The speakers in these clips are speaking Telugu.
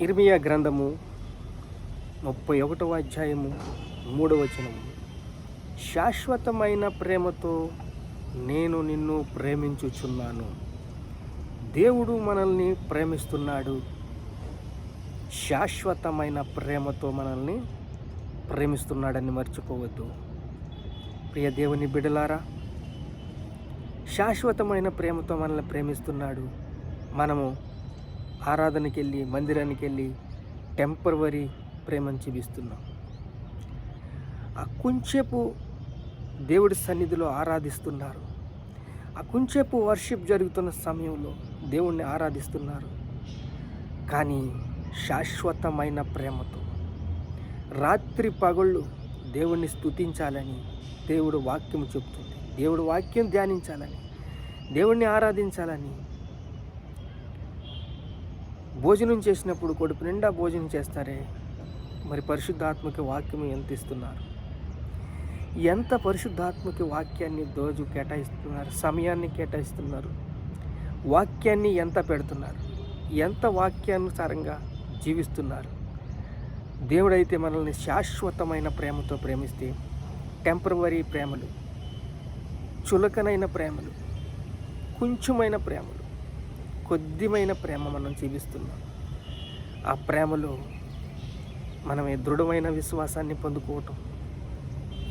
ఇర్మియా గ్రంథము 31వ అధ్యాయము 3వ వచనము. శాశ్వతమైన ప్రేమతో నేను నిన్ను ప్రేమించుచున్నాను. దేవుడు మనల్ని ప్రేమిస్తున్నాడు. శాశ్వతమైన ప్రేమతో మనల్ని ప్రేమిస్తున్నాడని మర్చిపోవద్దు. ప్రియ దేవుని బిడ్డలారా, శాశ్వతమైన ప్రేమతో మనల్ని ప్రేమిస్తున్నాడు. మనము ఆరాధనకి వెళ్ళి, మందిరానికి వెళ్ళి టెంపరవరీ ప్రేమను చూపిస్తున్నాం. ఆ కొంచెంసేపు దేవుడి సన్నిధిలో ఆరాధిస్తున్నారు. ఆ కొంచెంసేపు వర్షిప్ జరుగుతున్న సమయంలో దేవుణ్ణి ఆరాధిస్తున్నారు. కానీ శాశ్వతమైన ప్రేమతో రాత్రి పగళ్ళు దేవుణ్ణి స్తుతించాలని దేవుడు వాక్యం చెప్తుంది. దేవుడు వాక్యం ధ్యానించాలని, దేవుణ్ణి ఆరాధించాలని, భోజనం చేసినప్పుడు కడుపు నిండా భోజనం చేస్తారే, మరి పరిశుద్ధాత్మకి వాక్యం ఎంత ఇస్తున్నారు? ఎంత పరిశుద్ధాత్మకి వాక్యాన్ని రోజు కేటాయిస్తున్నారు, సమయాన్ని కేటాయిస్తున్నారు, వాక్యాన్ని ఎంత పెడుతున్నారు, ఎంత వాక్యానుసారంగా జీవిస్తున్నారు? దేవుడైతే మనల్ని శాశ్వతమైన ప్రేమతో ప్రేమిస్తే టెంపరవరీ ప్రేమలు, చులకనైన ప్రేమలు, కొంచెమైన ప్రేమలు, కొద్దిమైన ప్రేమ మనం జీవిస్తున్నాం. ఆ ప్రేమలో మనమే దృఢమైన విశ్వాసాన్ని పొందుకోవటం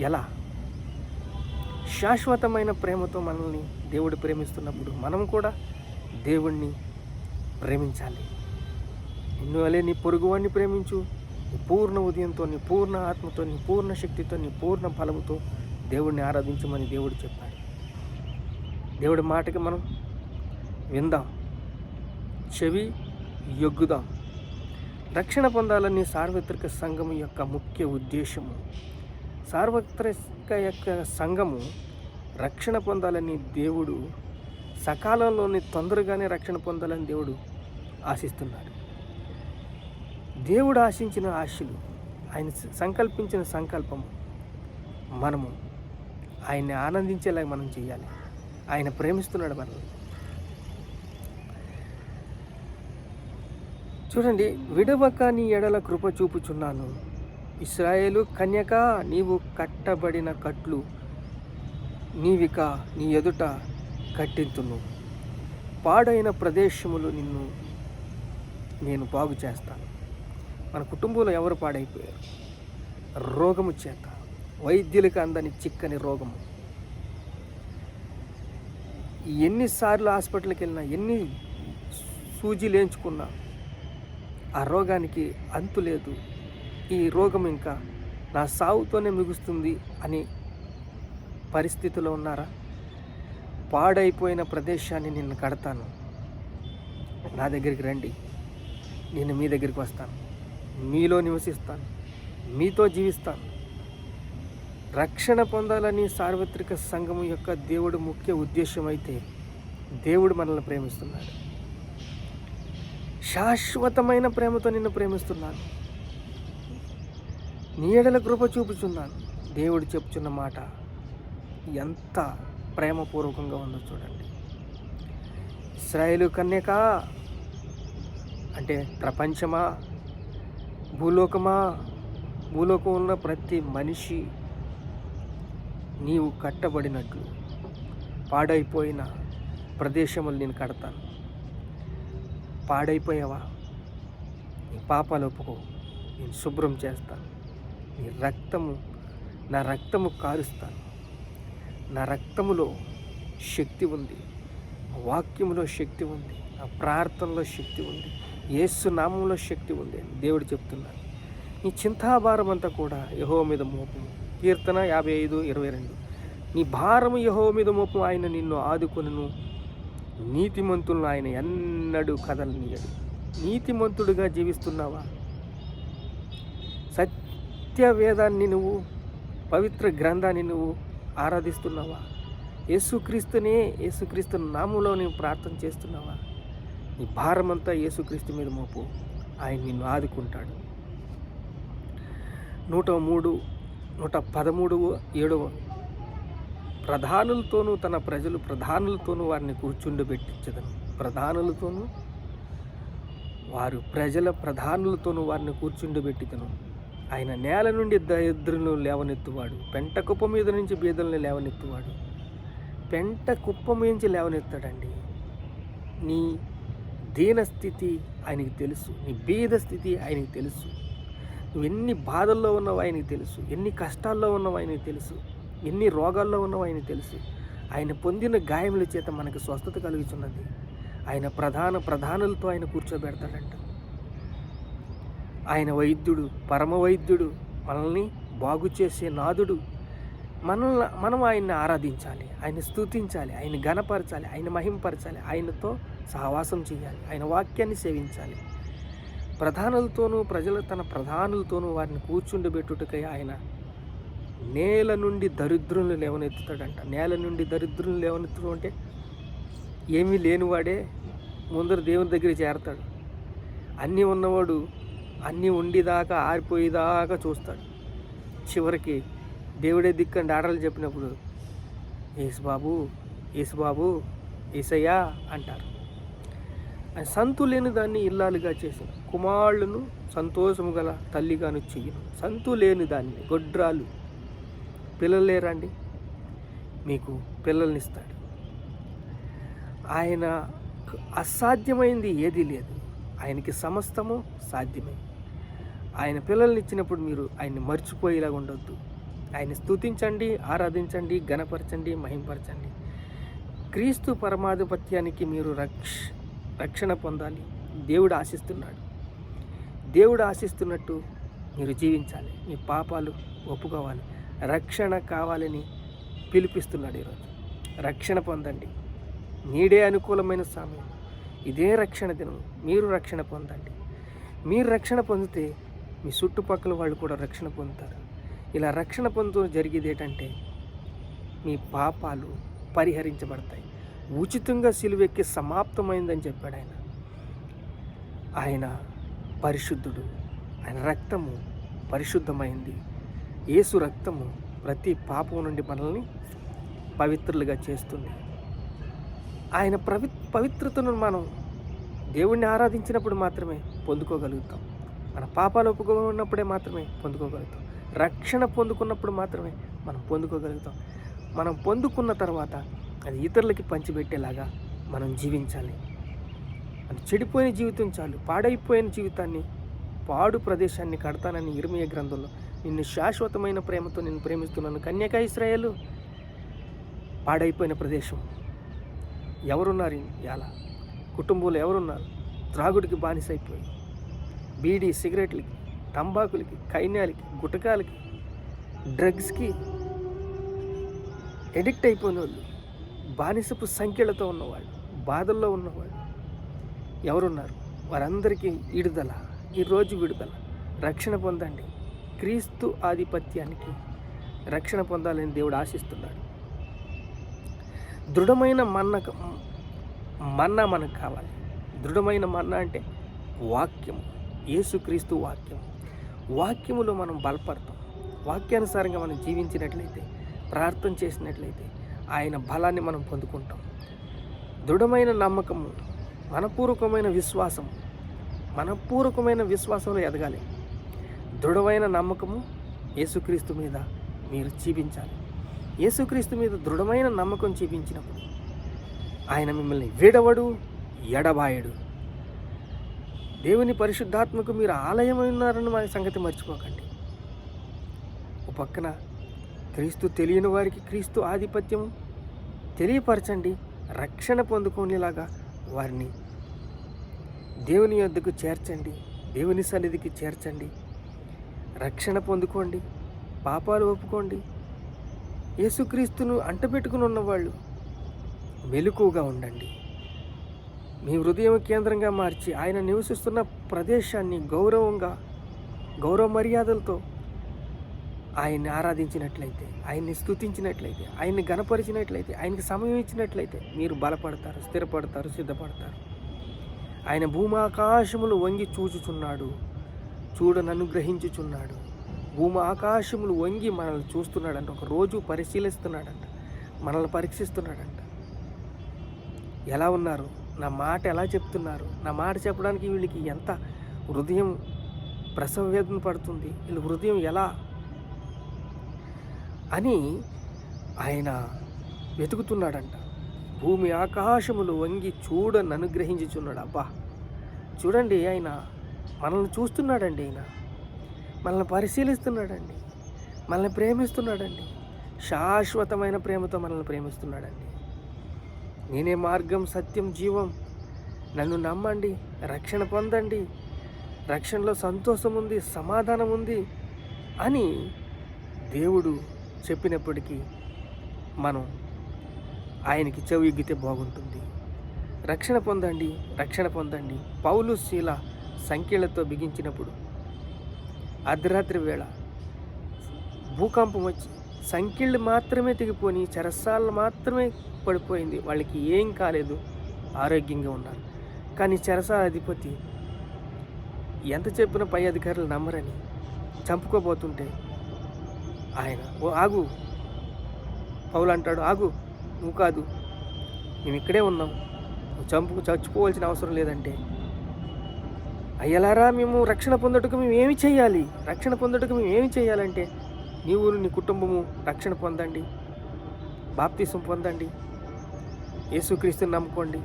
ఎలా? శాశ్వతమైన ప్రేమతో మనల్ని దేవుడు ప్రేమిస్తున్నప్పుడు మనం కూడా దేవుణ్ణి ప్రేమించాలి. ఇందువల్లే నీ పొరుగువాడిని ప్రేమించు. నీ పూర్ణ ఉదయంతో, నీ పూర్ణ ఆత్మతో, నీ పూర్ణ శక్తితో, నీ పూర్ణ బలముతో దేవుడిని ఆరాధించమని దేవుడు చెప్పాడు. దేవుడి మాటకి మనం విందాం, చెవి యొగ్గుదాం. రక్షణ పొందాలని సార్వత్రిక సంఘము యొక్క ముఖ్య ఉద్దేశము. సార్వత్రిక యొక్క సంఘము రక్షణ పొందాలని దేవుడు సకాలంలోని తొందరగానే రక్షణ పొందాలని దేవుడు ఆశిస్తున్నాడు. దేవుడు ఆశించిన ఆశలు, ఆయన సంకల్పించిన సంకల్పము మనము ఆయన్ని ఆనందించేలాగా మనం చేయాలి. ఆయన ప్రేమిస్తున్నాడు మనల్ని. చూడండి, విడవక నీ ఎడల కృప చూపుచున్నాను. ఇశ్రాయేలు కన్యక, నీవు కట్టబడిన కట్లు నీవిక నీ ఎదుట కట్టింతును. పాడైన ప్రదేశములు నిన్ను నేను బాగు చేస్తాను. మన కుటుంబంలో ఎవరు పాడైపోయారు? రోగము చేత, వైద్యులకు అందని చిక్కని రోగము. ఎన్నిసార్లు హాస్పిటల్కి వెళ్ళినా, ఎన్ని సూజీలు వేయించుకున్నా ఆ రోగానికి అంతు లేదు. ఈ రోగం ఇంకా నా సావుతోనే ముగుస్తుంది అని పరిస్థితిలో ఉన్నారా? పాడైపోయిన ప్రదేశాన్ని నిన్ను కడతాను. నా దగ్గరికి రండి, నేను మీ దగ్గరికి వస్తాను, మీలో నివసిస్తాను, మీతో జీవిస్తాను. రక్షణ పొందాలని సార్వత్రిక సంఘము యొక్క దేవుడు ముఖ్య ఉద్దేశం అయితే దేవుడు మనల్ని ప్రేమిస్తున్నాడు. శాశ్వతమైన ప్రేమతో నిన్ను ప్రేమిస్తున్నాను. నీ ఎడల కృప చూపుచున్నాను. దేవుడు చెప్తున్న మాట ఎంత ప్రేమపూర్వకంగా ఉందో చూడండి. ఇశ్రాయేలు కన్యక అంటే ప్రపంచమా, భూలోకమా, భూలోకం ఉన్న ప్రతి మనిషి నీవు కట్టబడినట్లు పాడైపోయిన ప్రదేశములు నేను కడతాను. పాడైపోయావా? నీ పాపాలు ఒప్పుకో, నేను శుభ్రం చేస్తాను. నీ రక్తము, నా రక్తము కారుస్తాను. నా రక్తములో శక్తి ఉంది, వాక్యములో శక్తి ఉంది, నా ప్రార్థనలో శక్తి ఉంది, యేసు నామంలో శక్తి ఉంది అని దేవుడు చెప్తున్నాడు. నీ చింతాభారం అంతా కూడా యెహోవా మీద మోపము. కీర్తన 55:22. నీ భారము యెహోవా మీద మోపము, ఆయన నిన్ను ఆదుకొనును. నీతిమంతులను ఆయన ఎన్నడూ కదలనీయడు. నీతిమంతుడిగా జీవిస్తున్నావా? సత్యవేదాన్ని నువ్వు, పవిత్ర గ్రంథాన్ని నువ్వు ఆరాధిస్తున్నావా? యేసుక్రీస్తు నామంలో నువ్వు ప్రార్థన చేస్తున్నావా? నీ భారమంతా యేసుక్రీస్తు మీద మోపు, ఆయన నిన్ను ఆదుకుంటాడు. 113:7 ప్రధానులతోనూ తన ప్రజలు ప్రధానులతోనూ వారిని కూర్చుండబెట్టించదను. ప్రధానులతోనూ వారు ప్రజల ప్రధానులతోనూ వారిని కూర్చుండబెట్టిదను. ఆయన నేల నుండి దరిద్రులను లేవనెత్తువాడు, పెంట కుప్ప మీద నుంచి బీదలను లేవనెత్తువాడు. పెంట కుప్ప నుంచి లేవనెత్తాడండి. నీ దీనస్థితి ఆయనకి తెలుసు, నీ బీద స్థితి ఆయనకి తెలుసు, నువ్వు ఎన్ని బాధల్లో ఉన్నావు ఆయనకి తెలుసు, ఎన్ని కష్టాల్లో ఉన్నావు ఆయనకి తెలుసు, ఎన్ని రోగాల్లో ఉన్నావు ఆయనకి తెలుసు. ఆయన పొందిన గాయముల చేత మనకు స్వస్థత కలుగుతున్నది. ఆయన ప్రధానులతో ఆయన కూర్చోబెడతాడంట. ఆయన వైద్యుడు, పరమ వైద్యుడు, మనల్ని బాగు చేసే నాథుడు. మనం ఆయన్ని ఆరాధించాలి, ఆయన స్తుతించాలి, ఆయన ఘనపరచాలి, ఆయన మహింపరచాలి, ఆయనతో సహవాసం చేయాలి, ఆయన వాక్యాన్ని సేవించాలి. తన ప్రధానులతోనూ వారిని కూర్చుండబెట్టుటకై ఆయన నేల నుండి దరిద్రులను లేవనెత్తుతాడంట. నేల నుండి దరిద్రులను లేవనెత్తడం అంటే ఏమీ లేనివాడే ముందర దేవుని దగ్గర చేరతాడు. అన్నీ ఉన్నవాడు అన్నీ ఉండిదాకా ఆరిపోయేదాకా చూస్తాడు. చివరికి దేవుడే దిక్కని ఆటలు చెప్పినప్పుడు యేసుబాబు యేసయ్యా అంటారు. సంతు లేని దాన్ని ఇల్లాలుగా చేసిన కుమారులను సంతోషము గల తల్లిగాను చెయ్యను. సంతు లేని దాన్ని, గొడ్రాలు, పిల్లలు లేరండి, మీకు పిల్లల్నిస్తాడు. ఆయన అసాధ్యమైంది ఏదీ లేదు, ఆయనకి సమస్తము సాధ్యమే. ఆయన పిల్లల్ని ఇచ్చినప్పుడు మీరు ఆయన్ని మర్చిపోయేలాగా ఉండొద్దు. ఆయన స్తుతించండి, ఆరాధించండి, ఘనపరచండి, మహింపరచండి. క్రీస్తు పరమాధిపత్యానికి మీరు రక్షణ పొందాలి. దేవుడు ఆశిస్తున్నాడు. దేవుడు ఆశిస్తున్నట్టు మీరు జీవించాలి. మీ పాపాలు ఒప్పుకోవాలి. రక్షణ కావాలని పిలిపిస్తున్నాడు ఈరోజు. రక్షణ పొందండి. నీడే అనుకూలమైన సమయం, ఇదే రక్షణ దినం. మీరు రక్షణ పొందండి. మీరు రక్షణ పొందితే మీ చుట్టుపక్కల వాళ్ళు కూడా రక్షణ పొందుతారు. ఇలా రక్షణ పొందుతూ జరిగేది ఏంటంటే మీ పాపాలు పరిహరించబడతాయి. ఉచితంగా సిలువెక్కి సమాప్తమైందని చెప్పాడు ఆయన. ఆయన పరిశుద్ధుడు. ఆయన రక్తము పరిశుద్ధమైంది. యేసు రక్తము ప్రతి పాపం నుండి మనల్ని పవిత్రులుగా చేస్తుంది. ఆయన పవిత్రతను మనం దేవుణ్ణి ఆరాధించినప్పుడు మాత్రమే పొందుకోగలుగుతాం. మన పాపాలు ఒప్పుకున్నప్పుడే మాత్రమే పొందుకోగలుగుతాం. రక్షణ పొందుకున్నప్పుడు మాత్రమే మనం పొందుకోగలుగుతాం. మనం పొందుకున్న తర్వాత అది ఇతరులకి పంచిపెట్టేలాగా మనం జీవించాలి. అది చెడిపోయిన జీవితం చాలు, పాడైపోయిన జీవితాన్ని, పాడు ప్రదేశాన్ని కడతానని ఇర్మీయా గ్రంథంలో, నిన్ను శాశ్వతమైన ప్రేమతో నేను ప్రేమిస్తున్నాను కన్యకా ఇశ్రాయేలు. పాడైపోయిన ప్రదేశం ఎవరున్నారు? ఇలా కుటుంబంలో ఎవరున్నారు? త్రాగుడికి బానిసైపోయి, బీడీ సిగరెట్లకి, తంబాకులకి, కైన్యాలకి, గుటకాలకి, డ్రగ్స్కి ఎడిక్ట్ అయిపోయిన వాళ్ళు, బానిసపు సంఖ్యలతో ఉన్నవాళ్ళు, బాధల్లో ఉన్నవాళ్ళు ఎవరున్నారు? వారందరికీ ఈరోజు విడుదల. రక్షణ పొందండి. క్రీస్తు ఆధిపత్యానికి రక్షణ పొందాలని దేవుడు ఆశిస్తున్నాడు. దృఢమైన మన్నా మనకు కావాలి. దృఢమైన మన్నా అంటే వాక్యము, యేసుక్రీస్తు వాక్యము. వాక్యములో మనం బలపడతాం. వాక్యానుసారంగా మనం జీవించినట్లయితే, ప్రార్థన చేసినట్లయితే ఆయన బలాన్ని మనం పొందుకుంటాం. దృఢమైన నమ్మకము, మనపూర్వకమైన విశ్వాసంలో ఎదగాలి. దృఢమైన నమ్మకము యేసుక్రీస్తు మీద మీరు చూపించాలి. యేసుక్రీస్తు మీద దృఢమైన నమ్మకం చూపించినప్పుడు ఆయన మిమ్మల్ని విడవడు, ఎడబాయడు. దేవుని పరిశుద్ధాత్మకు మీరు ఆలయమై ఉన్నారని మన సంగతి మర్చిపోకండి. ఒక పక్కన క్రీస్తు తెలియని వారికి క్రీస్తు ఆధిపత్యం తెలియపరచండి. రక్షణ పొందుకునేలాగా వారిని దేవుని యొద్దకు చేర్చండి, దేవుని సన్నిధికి చేర్చండి. రక్షణ పొందుకోండి, పాపాలు ఒప్పుకోండి. యేసుక్రీస్తును అంటపెట్టుకుని ఉన్నవాళ్ళు మెలకువగా ఉండండి. మీ హృదయం కేంద్రంగా మార్చి ఆయన నివసిస్తున్న ప్రదేశాన్ని గౌరవ మర్యాదలతో ఆయన్ని ఆరాధించినట్లయితే, ఆయన్ని స్తుతించినట్లయితే, ఆయన్ని ఘనపరిచినట్లయితే, ఆయనకి సమయం ఇచ్చినట్లయితే మీరు బలపడతారు, స్థిరపడతారు, సిద్ధపడతారు. ఆయన భూమాకాశములు వంగి చూచుచున్నాడు, చూడనను గ్రహించుచున్నాడు. భూమాకాశములు వంగి మనల్ని చూస్తున్నాడంట. ఒక రోజు పరిశీలిస్తున్నాడంట, మనల్ని పరీక్షిస్తున్నాడంట. ఎలా ఉన్నారు? నా మాట ఎలా చెప్తున్నారు, నా మాట చెప్పడానికి వీళ్ళకి ఎంత హృదయం ప్రసవ వేదన పడుతుంది, వీళ్ళ హృదయం ఎలా అని ఆయన వెతుకుతున్నాడంట. భూమి ఆకాశములు వంగి చూడని అనుగ్రహించుచున్నాడు. అబ్బా చూడండి, ఆయన మనల్ని చూస్తున్నాడండి, ఆయన మనల్ని పరిశీలిస్తున్నాడండి, మనల్ని ప్రేమిస్తున్నాడండి, శాశ్వతమైన ప్రేమతో మనల్ని ప్రేమిస్తున్నాడండి. నేనే మార్గం, సత్యం, జీవం, నన్ను నమ్మండి, రక్షణ పొందండి, రక్షణలో సంతోషం ఉంది, సమాధానం ఉంది అని దేవుడు చెప్పినప్పటికీ మనం ఆయనకి చెవిగితే బాగుంటుంది. రక్షణ పొందండి, రక్షణ పొందండి. పౌలు శీల సంఖ్యలతో బిగించినప్పుడు అర్ధరాత్రి వేళ భూకంపం వచ్చి సంఖ్యలు మాత్రమే తెగిపోయి చెరసాలు మాత్రమే పడిపోయింది. వాళ్ళకి ఏం కాలేదు, ఆరోగ్యంగా ఉన్నారు. కానీ చెరసాల అధిపతి ఎంత చెప్పినా పై అధికారులు నమ్మరని చంపుకోబోతుంటే ఆయన ఓ ఆగు, పౌలు అంటాడు, ఆగు, నువ్వు కాదు, మేము ఇక్కడే ఉన్నాం, నువ్వు చచ్చిపోవాల్సిన అవసరం లేదంటే, అయ్యలారా మేము రక్షణ పొందటకు మేము ఏమి చేయాలి, రక్షణ పొందటకు మేము ఏమి చేయాలంటే నీవు నీ కుటుంబము రక్షణ పొందండి, బాప్తిసం పొందండి, యేసుక్రీస్తుని నమ్ముకోండి,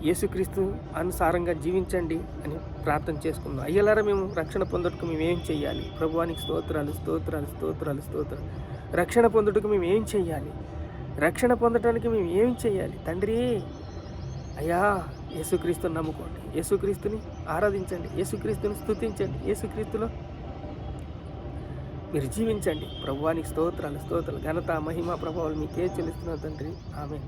యేసుక్రీస్తు అనుసారంగా జీవించండి అని ప్రార్థన చేసుకుందాం. అయ్యలారా మేము రక్షణ పొందటకు మేము ఏం చేయాలి, ప్రభువానికి స్తోత్రాలు స్తోత్రాలు స్తోత్రాలు స్తోత్రాలు. రక్షణ పొందుటకు మేము ఏం చేయాలి, రక్షణ పొందడానికి మేము ఏం చేయాలి తండ్రి? అయ్యా యేసుక్రీస్తుని నమ్ముకోండి, యేసుక్రీస్తుని ఆరాధించండి, యేసుక్రీస్తుని స్తుతించండి, యేసుక్రీస్తులో మీరు జీవించండి. ప్రభువానికి స్తోత్రాలు స్తోత్రాలు. ఘనత, మహిమ, ప్రభావాలు మీకే చెల్లిస్తున్నా తండ్రి. ఆమేన్.